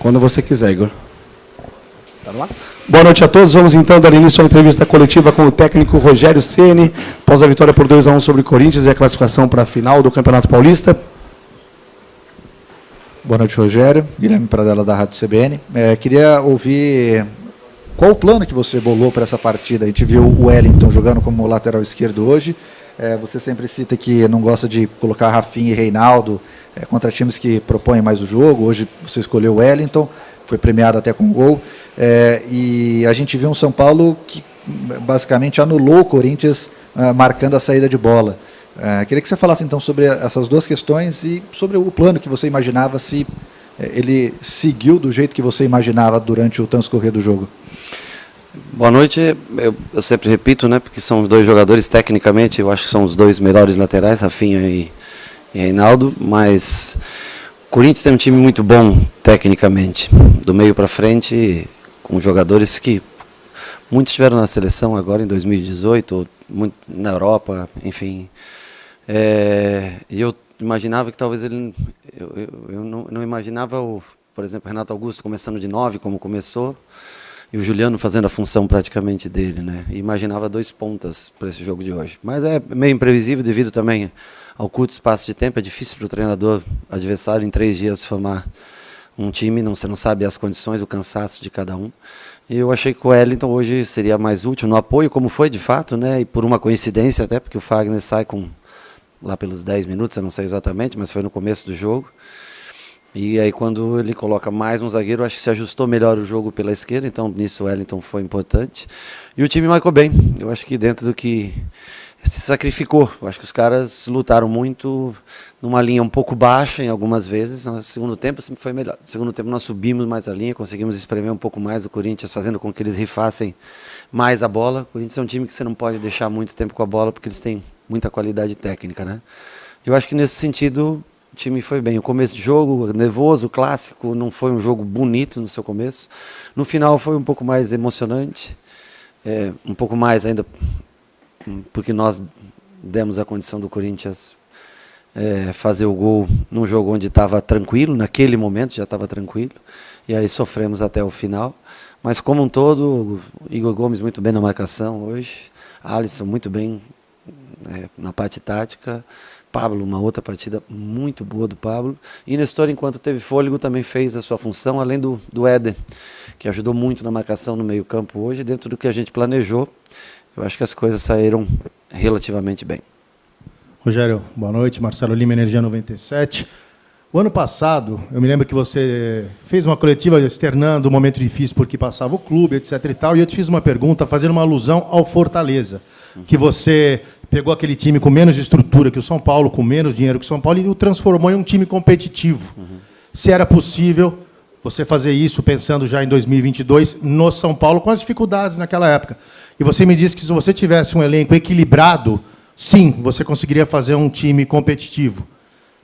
Quando você quiser, Igor. Tá lá? Boa noite a todos. Vamos então dar início à entrevista coletiva com o técnico Rogério Ceni, após a vitória por 2-1 sobre o Corinthians e a classificação para a final do Campeonato Paulista. Boa noite, Rogério. Guilherme Pradella, da Rádio CBN. Queria ouvir qual o plano que você bolou para essa partida. A gente viu o Wellington jogando como lateral esquerdo hoje. Você sempre cita que não gosta de colocar Rafinha e Reinaldo contra times que propõem mais o jogo. Hoje você escolheu o Wellington, foi premiado até com gol. E a gente viu um São Paulo que basicamente anulou o Corinthians marcando a saída de bola. Queria que você falasse então sobre essas duas questões e sobre o plano que você imaginava, se ele seguiu do jeito que você imaginava durante o transcorrer do jogo. Boa noite. Eu sempre repito, né, porque são os dois jogadores, tecnicamente, eu acho que são os dois melhores laterais, Rafinha e Reinaldo, mas o Corinthians tem um time muito bom, tecnicamente, do meio para frente, com jogadores que muitos estiveram na seleção agora em 2018, ou muito na Europa, enfim. E eu imaginava que talvez ele... Eu não imaginava, por exemplo, Renato Augusto começando de 9, como começou, e o Juliano fazendo a função praticamente dele, né? E imaginava 2 pontas para esse jogo de hoje. Mas é meio imprevisível devido também ao curto espaço de tempo. É difícil para o treinador adversário em 3 dias formar um time, você não sabe as condições, o cansaço de cada um. E eu achei que o Wellington hoje seria mais útil no apoio, como foi de fato, né? E por uma coincidência até, porque o Fagner sai lá pelos 10 minutos, eu não sei exatamente, mas foi no começo do jogo. E aí quando ele coloca mais um zagueiro, acho que se ajustou melhor o jogo pela esquerda, então nisso o Wellington foi importante. E o time marcou bem, eu acho que dentro do que se sacrificou, eu acho que os caras lutaram muito numa linha um pouco baixa em algumas vezes, no segundo tempo sempre foi melhor. No segundo tempo nós subimos mais a linha, conseguimos espremer um pouco mais o Corinthians, fazendo com que eles rifassem mais a bola. O Corinthians é um time que você não pode deixar muito tempo com a bola, porque eles têm muita qualidade técnica, né? Eu acho que nesse sentido o time foi bem. O começo de jogo, nervoso, clássico, não foi um jogo bonito no seu começo. No final foi um pouco mais emocionante, um pouco mais ainda, porque nós demos a condição do Corinthians fazer o gol num jogo onde estava tranquilo, naquele momento já estava tranquilo, e aí sofremos até o final. Mas como um todo, Igor Gomes muito bem na marcação hoje, Alisson muito bem na parte tática, Pablo, uma outra partida muito boa do Pablo. E Nestor, enquanto teve fôlego, também fez a sua função, além do Éder, que ajudou muito na marcação no meio-campo hoje. Dentro do que a gente planejou, eu acho que as coisas saíram relativamente bem. Rogério, boa noite. Marcelo Lima, Energia 97. O ano passado, eu me lembro que você fez uma coletiva externando um momento difícil porque passava o clube, etc. e tal, e eu te fiz uma pergunta fazendo uma alusão ao Fortaleza, que você pegou aquele time com menos estrutura que o São Paulo, com menos dinheiro que o São Paulo, e o transformou em um time competitivo. Se era possível você fazer isso pensando já em 2022 no São Paulo, com as dificuldades naquela época. E você me disse que se você tivesse um elenco equilibrado, sim, você conseguiria fazer um time competitivo.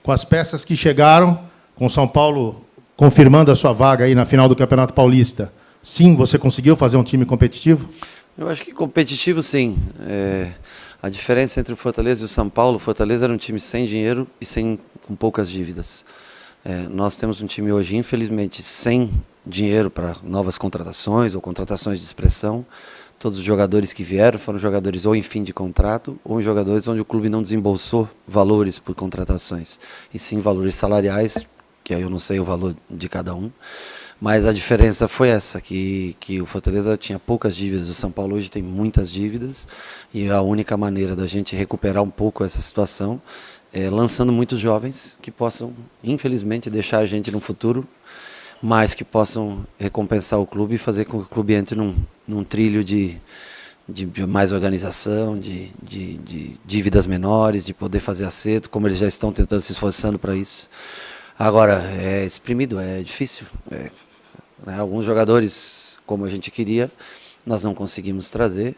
Com as peças que chegaram, com o São Paulo confirmando a sua vaga aí na final do Campeonato Paulista, sim, você conseguiu fazer um time competitivo? Eu acho que competitivo, sim. A diferença entre o Fortaleza e o São Paulo, o Fortaleza era um time sem dinheiro e com poucas dívidas. Nós temos um time hoje, infelizmente, sem dinheiro para novas contratações ou contratações de expressão. Todos os jogadores que vieram foram jogadores ou em fim de contrato ou em jogadores onde o clube não desembolsou valores por contratações, e sim valores salariais, que aí eu não sei o valor de cada um. Mas a diferença foi essa, que o Fortaleza tinha poucas dívidas, o São Paulo hoje tem muitas dívidas, e a única maneira da gente recuperar um pouco essa situação é lançando muitos jovens que possam, infelizmente, deixar a gente no futuro, mas que possam recompensar o clube e fazer com que o clube entre num trilho de mais organização, de dívidas menores, de poder fazer acerto, como eles já estão tentando, se esforçando para isso. Agora, é exprimido, é difícil. Alguns jogadores, como a gente queria, nós não conseguimos trazer.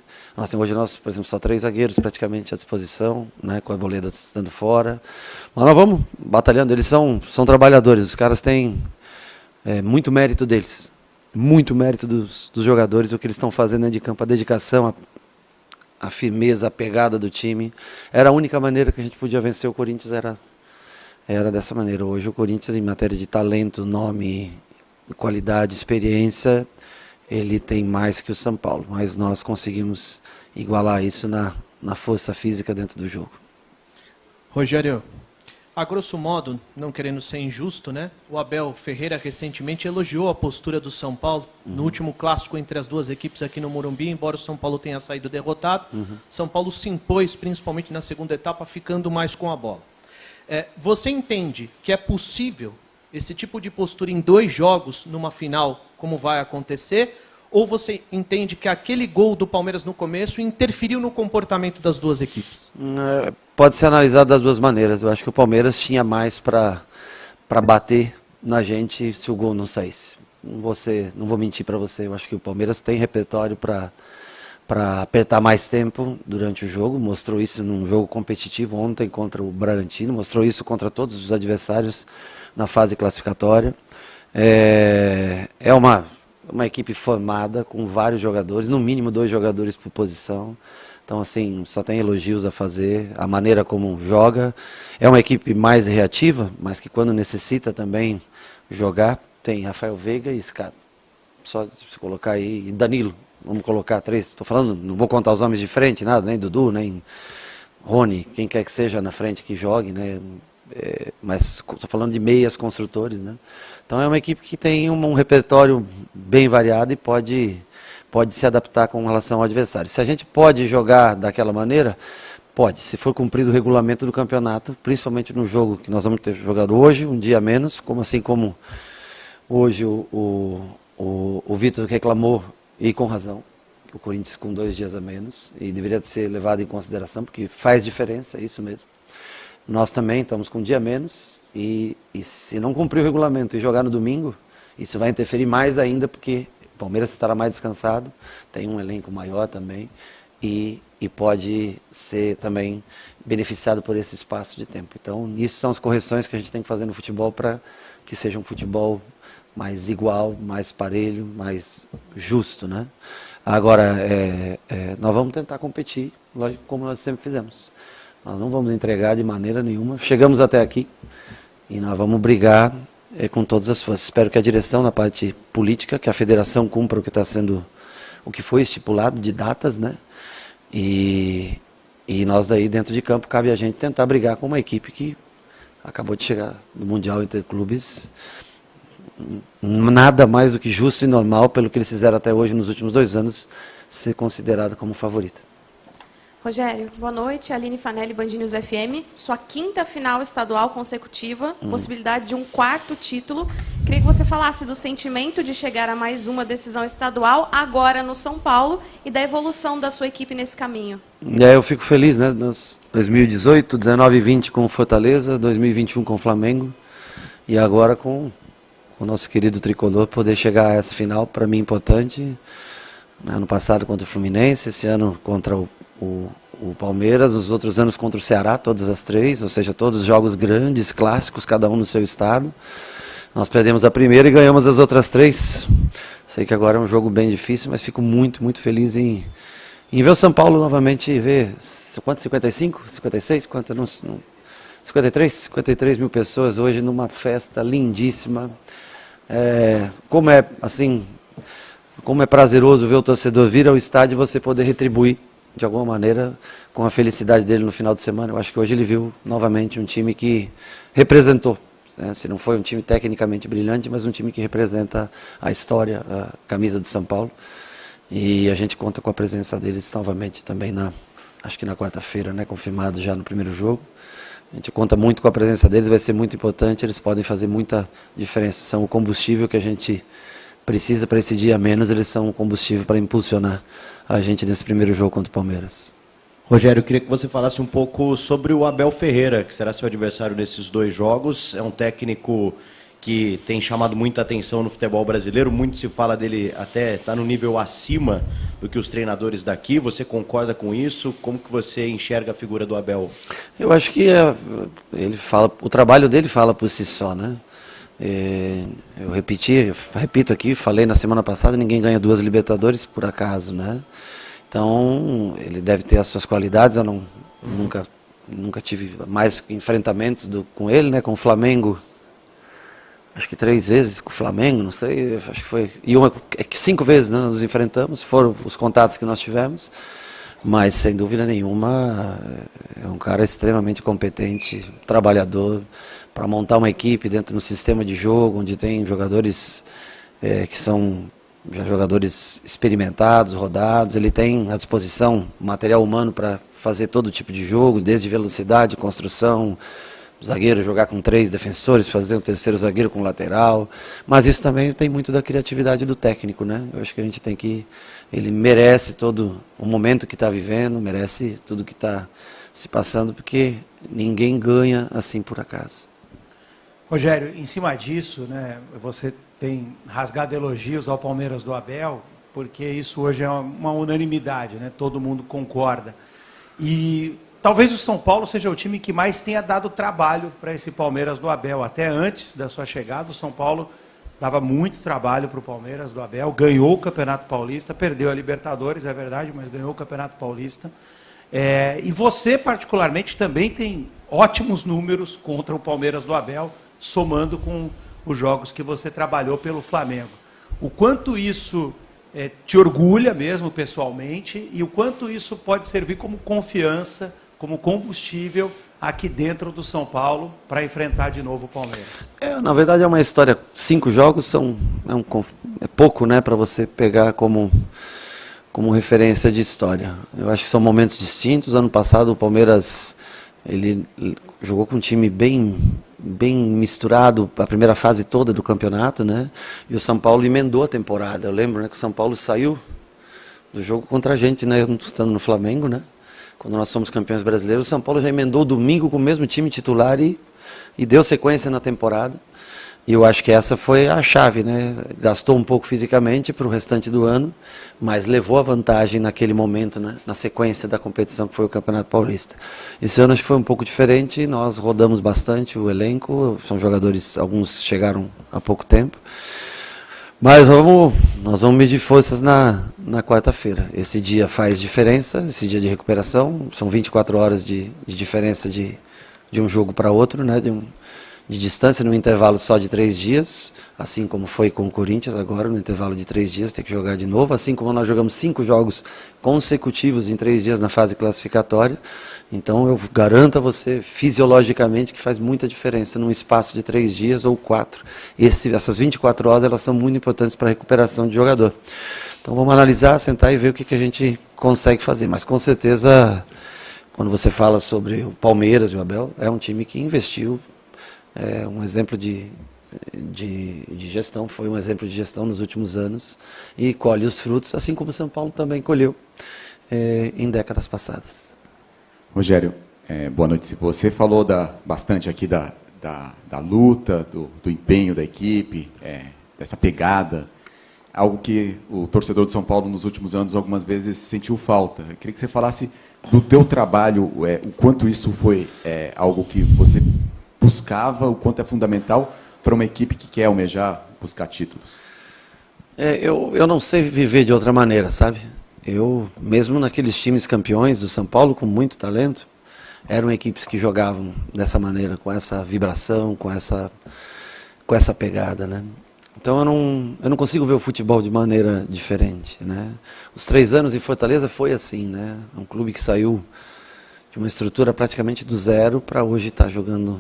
Hoje nós, por exemplo, só 3 zagueiros praticamente à disposição, né, com a Arboleda estando fora. Mas nós vamos batalhando, eles são trabalhadores, os caras têm muito mérito deles, muito mérito dos jogadores, o que eles estão fazendo dentro de campo, a dedicação, a firmeza, a pegada do time. Era a única maneira que a gente podia vencer o Corinthians, era dessa maneira. Hoje o Corinthians, em matéria de talento, nome qualidade, experiência, ele tem mais que o São Paulo, mas nós conseguimos igualar isso na força física dentro do jogo. Rogério, a grosso modo, não querendo ser injusto, né? O Abel Ferreira recentemente elogiou a postura do São Paulo no último clássico entre as duas equipes aqui no Morumbi, embora o São Paulo tenha saído derrotado. São Paulo se impôs, principalmente na segunda etapa, ficando mais com a bola. Você entende que é possível esse tipo de postura em 2 jogos numa final, como vai acontecer? Ou você entende que aquele gol do Palmeiras no começo interferiu no comportamento das duas equipes? Pode ser analisado das duas maneiras. Eu acho que o Palmeiras tinha mais para bater na gente se o gol não saísse. Não vou mentir para você. Eu acho que o Palmeiras tem repertório para apertar mais tempo durante o jogo. Mostrou isso num jogo competitivo ontem contra o Bragantino. Mostrou isso contra todos os adversários na fase classificatória. É uma equipe formada com vários jogadores, no mínimo 2 jogadores por posição. Então, assim, só tem elogios a fazer, a maneira como joga. É uma equipe mais reativa, mas que quando necessita também jogar, tem Rafael Veiga e Scarpa. Só se colocar aí, e Danilo, vamos colocar 3. Estou falando, não vou contar os homens de frente, nada, nem Dudu, nem Rony, quem quer que seja na frente que jogue, né? Mas estou falando de meias construtores, né? Então é uma equipe que tem um repertório bem variado e pode se adaptar com relação ao adversário. Se a gente pode jogar daquela maneira, pode, se for cumprido o regulamento do campeonato, principalmente no jogo que nós vamos ter jogado hoje, um dia a menos, como hoje o Vitor reclamou, e com razão, o Corinthians com 2 dias a menos, e deveria ser levado em consideração, porque faz diferença, é isso mesmo. Nós também estamos com um dia a menos, e se não cumprir o regulamento e jogar no domingo, isso vai interferir mais ainda, porque o Palmeiras estará mais descansado, tem um elenco maior também, e pode ser também beneficiado por esse espaço de tempo. Então, isso são as correções que a gente tem que fazer no futebol para que seja um futebol mais igual, mais parelho, mais justo, né? Agora, nós vamos tentar competir, lógico, como nós sempre fizemos. Nós não vamos entregar de maneira nenhuma. Chegamos até aqui e nós vamos brigar com todas as forças. Espero que a direção, na parte política, que a federação cumpra o que foi estipulado de datas, né? E nós daí dentro de campo cabe a gente tentar brigar com uma equipe que acabou de chegar do Mundial Interclubes. Nada mais do que justo e normal, pelo que eles fizeram até hoje nos últimos 2 anos, ser considerado como favorita. Rogério, boa noite. Aline Fanelli, Band News FM. Sua 5ª final estadual consecutiva, possibilidade de um 4º título. Queria que você falasse do sentimento de chegar a mais uma decisão estadual, agora no São Paulo, e da evolução da sua equipe nesse caminho. Eu fico feliz, né? 2018, 19 e 20 com o Fortaleza, 2021 com o Flamengo, e agora com o nosso querido tricolor poder chegar a essa final, para mim importante. Ano passado contra o Fluminense, esse ano contra o Palmeiras, os outros anos contra o Ceará, todas as 3, ou seja, todos jogos grandes, clássicos, cada um no seu estado. Nós perdemos a primeira e ganhamos as outras 3. Sei que agora é um jogo bem difícil, mas fico muito, muito feliz em ver o São Paulo novamente, ver quanto, 55, 56, quanto, não, 53 mil pessoas hoje numa festa lindíssima. Como é prazeroso ver o torcedor vir ao estádio e você poder retribuir de alguma maneira com a felicidade dele no final de semana. Eu acho que hoje ele viu novamente um time que representou, né? Se não foi um time tecnicamente brilhante, mas um time que representa a história, a camisa do São Paulo. E a gente conta com a presença deles novamente também acho que na quarta-feira, né? Confirmado já no primeiro jogo. A gente conta muito com a presença deles, vai ser muito importante, eles podem fazer muita diferença. São o combustível que a gente precisa para esse dia a menos, eles são o combustível para impulsionar a gente nesse primeiro jogo contra o Palmeiras. Rogério, eu queria que você falasse um pouco sobre o Abel Ferreira, que será seu adversário nesses 2 jogos. É um técnico que tem chamado muita atenção no futebol brasileiro, muito se fala dele até estar no nível acima do que os treinadores daqui. Você concorda com isso? Como que você enxerga a figura do Abel? Eu acho que o trabalho dele fala por si só, né? Eu repito aqui, falei na semana passada, ninguém ganha 2 Libertadores por acaso, né? Então, ele deve ter as suas qualidades, eu nunca tive mais enfrentamentos com ele, né? Com o Flamengo, acho que 3 vezes com o Flamengo, não sei, acho que foi, e 5 vezes, né, nós nos enfrentamos, foram os contatos que nós tivemos, mas sem dúvida nenhuma é um cara extremamente competente, trabalhador, para montar uma equipe dentro do sistema de jogo, onde tem jogadores que são já jogadores experimentados, rodados, ele tem à disposição material humano para fazer todo tipo de jogo, desde velocidade, construção, o zagueiro jogar com 3 defensores, fazer um terceiro zagueiro com lateral, mas isso também tem muito da criatividade do técnico, né? Eu acho que a gente tem que, ele merece todo o momento que está vivendo, merece tudo que está se passando, porque ninguém ganha assim por acaso. Rogério, em cima disso, né, você tem rasgado elogios ao Palmeiras do Abel, porque isso hoje é uma unanimidade, né? Todo mundo concorda. E talvez o São Paulo seja o time que mais tenha dado trabalho para esse Palmeiras do Abel. Até antes da sua chegada, o São Paulo dava muito trabalho para o Palmeiras do Abel, ganhou o Campeonato Paulista, perdeu a Libertadores, é verdade, mas ganhou o Campeonato Paulista. E você, particularmente, também tem ótimos números contra o Palmeiras do Abel, somando com os jogos que você trabalhou pelo Flamengo. O quanto isso te orgulha mesmo pessoalmente e o quanto isso pode servir como confiança, como combustível aqui dentro do São Paulo para enfrentar de novo o Palmeiras? Na verdade é uma história, 5 jogos é pouco, né, para você pegar como referência de história. Eu acho que são momentos distintos. Ano passado o Palmeiras ele jogou com um time bem misturado a primeira fase toda do campeonato, né? E o São Paulo emendou a temporada. Eu lembro, né, que o São Paulo saiu do jogo contra a gente, né, estando no Flamengo, né? Quando nós somos campeões brasileiros, o São Paulo já emendou domingo com o mesmo time titular e deu sequência na temporada. E eu acho que essa foi a chave, né? Gastou um pouco fisicamente para o restante do ano, mas levou a vantagem naquele momento, né? Na sequência da competição que foi o Campeonato Paulista. Esse ano acho que foi um pouco diferente, nós rodamos bastante o elenco, são jogadores, alguns chegaram há pouco tempo, mas nós vamos medir forças na quarta-feira. Esse dia faz diferença, esse dia de recuperação, são 24 horas de diferença de um jogo para outro, né? De distância, num intervalo só de 3 dias, assim como foi com o Corinthians agora, no intervalo de 3 dias, tem que jogar de novo, assim como nós jogamos 5 jogos consecutivos em 3 dias na fase classificatória. Então eu garanto a você, fisiologicamente, que faz muita diferença num espaço de 3 dias ou 4. Essas 24 horas elas são muito importantes para a recuperação do jogador. Então vamos analisar, sentar e ver o que a gente consegue fazer. Mas com certeza, quando você fala sobre o Palmeiras e o Abel, é um time que investiu. É um exemplo de gestão, foi um exemplo de gestão nos últimos anos e colhe os frutos, assim como o São Paulo também colheu em décadas passadas. Rogério, boa noite. Você falou bastante aqui da luta, do empenho da equipe, dessa pegada, algo que o torcedor de São Paulo nos últimos anos algumas vezes sentiu falta. Eu queria que você falasse do teu trabalho, o quanto isso foi algo que você buscava, o quanto é fundamental para uma equipe que quer almejar buscar títulos. Eu não sei viver de outra maneira, sabe? Eu, mesmo naqueles times campeões do São Paulo, com muito talento, eram equipes que jogavam dessa maneira, com essa vibração, com essa pegada, né? Então eu não consigo ver o futebol de maneira diferente, né? Os 3 anos em Fortaleza foi assim, né? Um clube que saiu de uma estrutura praticamente do zero para hoje estar jogando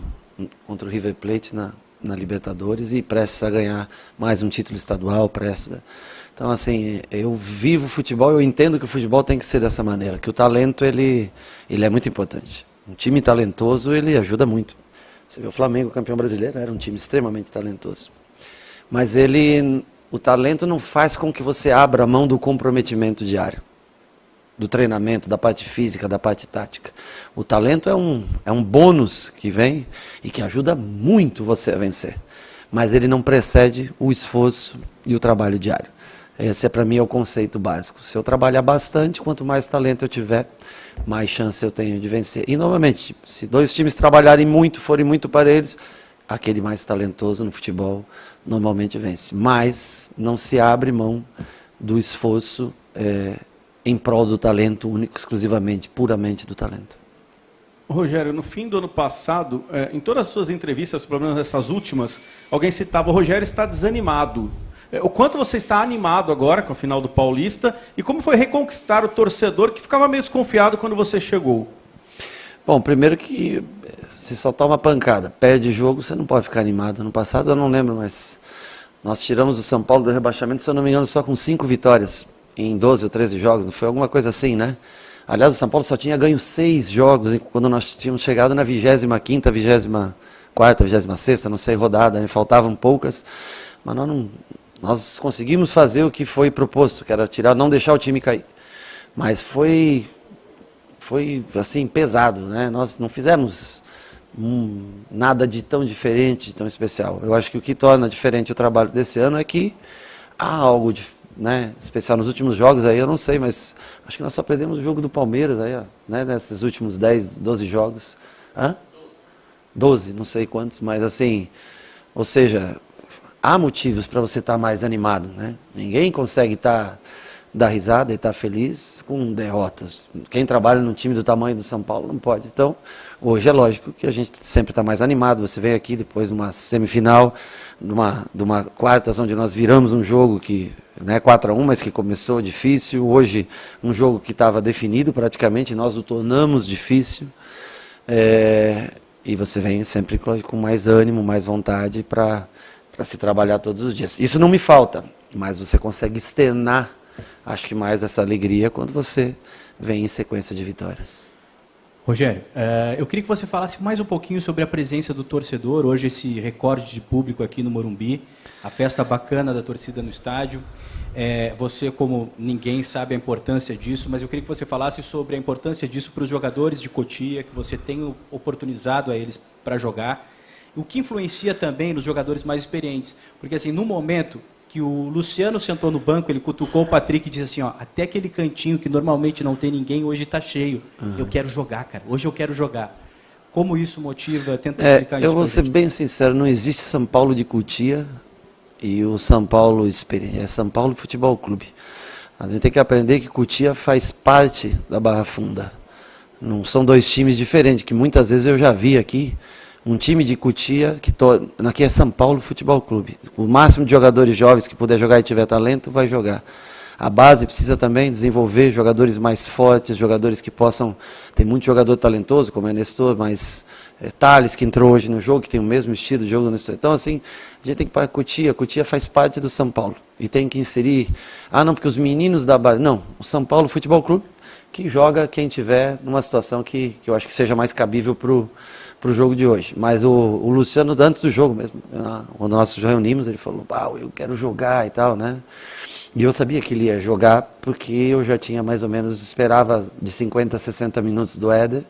contra o River Plate na Libertadores e prestes a ganhar mais um título estadual, Então, assim, eu vivo futebol, eu entendo que o futebol tem que ser dessa maneira, que o talento, ele é muito importante. Um time talentoso, ele ajuda muito. Você vê o Flamengo, campeão brasileiro, era um time extremamente talentoso. Mas o talento não faz com que você abra a mão do comprometimento diário, do treinamento, da parte física, da parte tática. O talento é um bônus que vem e que ajuda muito você a vencer. Mas ele não precede o esforço e o trabalho diário. Esse, para mim, é o conceito básico. Se eu trabalhar bastante, quanto mais talento eu tiver, mais chance eu tenho de vencer. E, novamente, se 2 times trabalharem muito, forem muito parelhos, aquele mais talentoso no futebol normalmente vence. Mas não se abre mão do esforço em prol do talento, único, exclusivamente, puramente do talento. Rogério, no fim do ano passado, em todas as suas entrevistas, pelo menos essas últimas, alguém citava: o Rogério está desanimado. O quanto você está animado agora com a final do Paulista e como foi reconquistar o torcedor que ficava meio desconfiado quando você chegou? Bom, primeiro que se só toma pancada, perde jogo, você não pode ficar animado. No passado eu não lembro, mas nós tiramos o São Paulo do rebaixamento, se eu não me engano, só com 5 vitórias em 12 ou 13 jogos, não foi alguma coisa assim, né? Aliás, o São Paulo só tinha ganho 6 jogos quando nós tínhamos chegado na 25ª, 24ª, 26ª, não sei, rodada, né? Faltavam poucas, mas nós conseguimos fazer o que foi proposto, que era tirar, não deixar o time cair. Mas foi assim, pesado, né? Nós não fizemos nada de tão diferente, tão especial. Eu acho que o que torna diferente o trabalho desse ano é que há algo especial nos últimos jogos aí, eu não sei, mas acho que nós só perdemos o jogo do Palmeiras aí, ó, né, nesses últimos 10, 12 jogos. 12, não sei quantos, mas assim, ou seja, há motivos para você estar mais animado, né? Ninguém consegue dar risada e estar feliz com derrotas. Quem trabalha num time do tamanho do São Paulo não pode. Então, hoje é lógico que a gente sempre está mais animado. Você vem aqui depois de uma semifinal, de uma quartas, onde nós viramos um jogo que, 4-1, mas que começou difícil. Hoje, um jogo que estava definido praticamente, nós o tornamos difícil. E você vem sempre com mais ânimo, mais vontade para se trabalhar todos os dias. Isso não me falta, mas você consegue externar, acho que mais essa alegria quando você vem em sequência de vitórias. Rogério, eu queria que você falasse mais um pouquinho sobre a presença do torcedor, hoje esse recorde de público aqui no Morumbi, a festa bacana da torcida no estádio. Você, como ninguém, sabe a importância disso, mas eu queria que você falasse sobre a importância disso para os jogadores de Cotia, que você tem oportunizado a eles para jogar. O que influencia também nos jogadores mais experientes? Porque, assim, no momento que o Luciano sentou no banco, ele cutucou o Patrick e disse assim, ó, até aquele cantinho que normalmente não tem ninguém, hoje está cheio. Eu quero jogar, cara. Hoje eu quero jogar. Como isso motiva? Tenta explicar isso. Eu vou ser bem sincero, não existe São Paulo de Cotia e o São Paulo experiente. É São Paulo Futebol Clube. A gente tem que aprender que Cotia faz parte da Barra Funda. Não são dois times diferentes, que muitas vezes eu já vi aqui. Um time de Cotia, aqui é São Paulo Futebol Clube. O máximo de jogadores jovens que puder jogar e tiver talento, vai jogar. A base precisa também desenvolver jogadores mais fortes, jogadores que possam... Tem muito jogador talentoso, como é Nestor, mas Thales, que entrou hoje no jogo, que tem o mesmo estilo de jogo do Nestor. Então, assim, a gente tem que parar Cotia. Cotia faz parte do São Paulo. E tem que inserir... não, porque os meninos da base... Não, o São Paulo Futebol Clube, que joga quem tiver numa situação que eu acho que seja mais cabível para o jogo de hoje. Mas o Luciano, antes do jogo mesmo, quando nós nos reunimos, ele falou, eu quero jogar e tal, né? E eu sabia que ele ia jogar, porque eu já tinha mais ou menos, esperava de 50 a 60 minutos do Éder,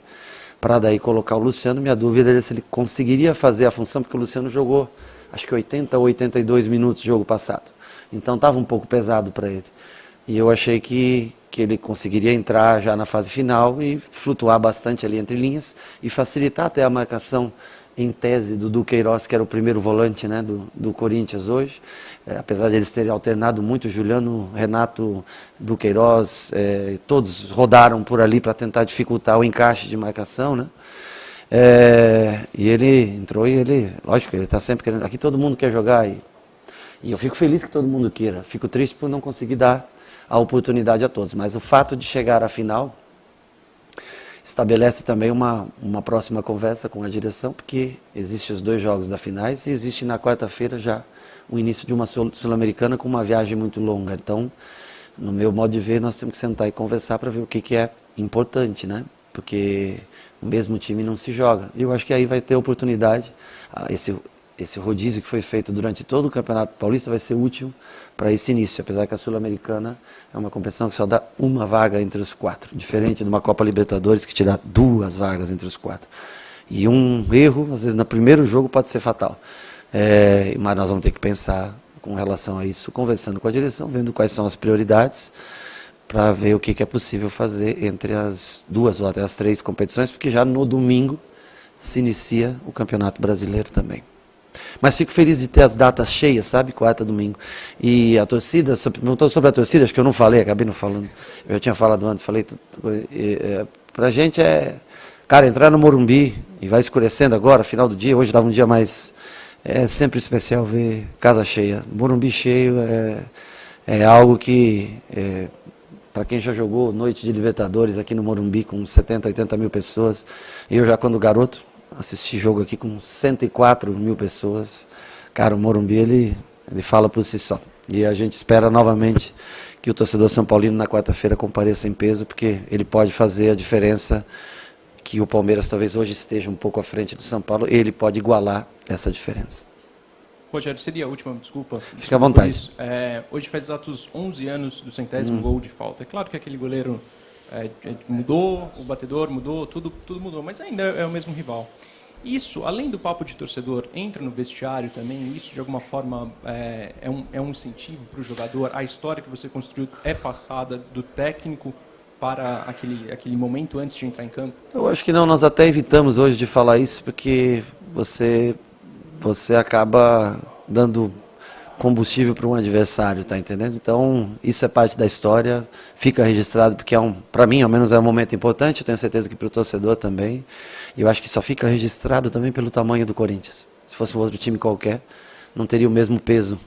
para daí colocar o Luciano. Minha dúvida era se ele conseguiria fazer a função, porque o Luciano jogou, acho que 80 ou 82 minutos jogo passado. Então estava um pouco pesado para ele. E eu achei que ele conseguiria entrar já na fase final e flutuar bastante ali entre linhas e facilitar até a marcação em tese do Duqueiroz, que era o primeiro volante, né, do Corinthians hoje. Apesar de eles terem alternado muito, Juliano, Renato, Duqueiroz, todos rodaram por ali para tentar dificultar o encaixe de marcação, né? E ele entrou e lógico, ele está sempre querendo. Aqui todo mundo quer jogar e eu fico feliz que todo mundo queira. Fico triste por não conseguir dar a oportunidade a todos, mas o fato de chegar à final estabelece também uma próxima conversa com a direção, porque existem os 2 jogos da finais e existe na quarta-feira já o início de uma Sul-Americana com uma viagem muito longa. Então, no meu modo de ver, nós temos que sentar e conversar para ver o que é importante, né? Porque o mesmo time não se joga. E eu acho que aí vai ter oportunidade, esse rodízio que foi feito durante todo o Campeonato Paulista vai ser útil para esse início, apesar que a Sul-Americana é uma competição que só dá uma vaga entre os 4, diferente de uma Copa Libertadores que te dá 2 vagas entre os 4. E um erro, às vezes, no primeiro jogo pode ser fatal. Mas nós vamos ter que pensar com relação a isso, conversando com a direção, vendo quais são as prioridades, para ver o que é possível fazer entre as 2 ou até as 3 competições, porque já no domingo se inicia o Campeonato Brasileiro também. Mas fico feliz de ter as datas cheias, sabe? Quarta, domingo. E a torcida, perguntou sobre a torcida, acho que eu não falei, acabei não falando. Eu já tinha falado antes, falei. Pra gente Cara, entrar no Morumbi e vai escurecendo agora, final do dia, hoje estava um dia mais... É sempre especial ver casa cheia. Morumbi cheio é algo que, para quem já jogou noite de Libertadores aqui no Morumbi com 70, 80 mil pessoas, eu já quando garoto assisti jogo aqui com 104 mil pessoas. Cara, o Morumbi ele fala por si só. E a gente espera novamente que o torcedor São Paulino na quarta-feira compareça em peso, porque ele pode fazer a diferença que o Palmeiras talvez hoje esteja um pouco à frente do São Paulo, ele pode igualar essa diferença. Rogério, seria a última, desculpa. Fica à vontade. Hoje faz exatos 11 anos do 100º gol de falta. É claro que aquele goleiro mudou, o batedor mudou, tudo mudou, mas ainda é o mesmo rival. Isso, além do papo de torcedor, entra no vestiário também, isso de alguma forma é um incentivo para o jogador, a história que você construiu é passada do técnico para aquele momento antes de entrar em campo? Eu acho que não, nós até evitamos hoje de falar isso, porque você acaba dando combustível para um adversário, tá entendendo? Então, isso é parte da história, fica registrado, porque para mim, ao menos, é um momento importante, eu tenho certeza que para o torcedor também, e eu acho que só fica registrado também pelo tamanho do Corinthians. Se fosse um outro time qualquer, não teria o mesmo peso.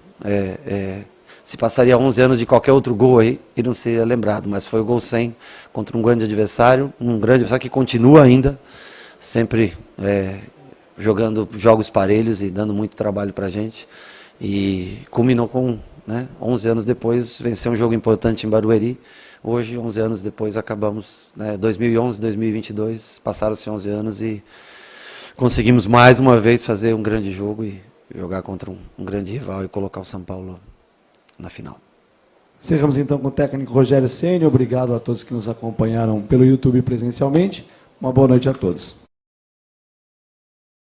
Se passaria 11 anos de qualquer outro gol aí, e não seria lembrado, mas foi o gol 100 contra um grande adversário que continua ainda, sempre jogando jogos parelhos e dando muito trabalho para a gente, e culminou com, 11 anos depois, vencer um jogo importante em Barueri. Hoje, 11 anos depois, acabamos, 2011, 2022, passaram-se 11 anos e conseguimos mais uma vez fazer um grande jogo e jogar contra um grande rival e colocar o São Paulo na final. Encerramos então com o técnico Rogério Ceni. Obrigado a todos que nos acompanharam pelo YouTube presencialmente. Uma boa noite a todos.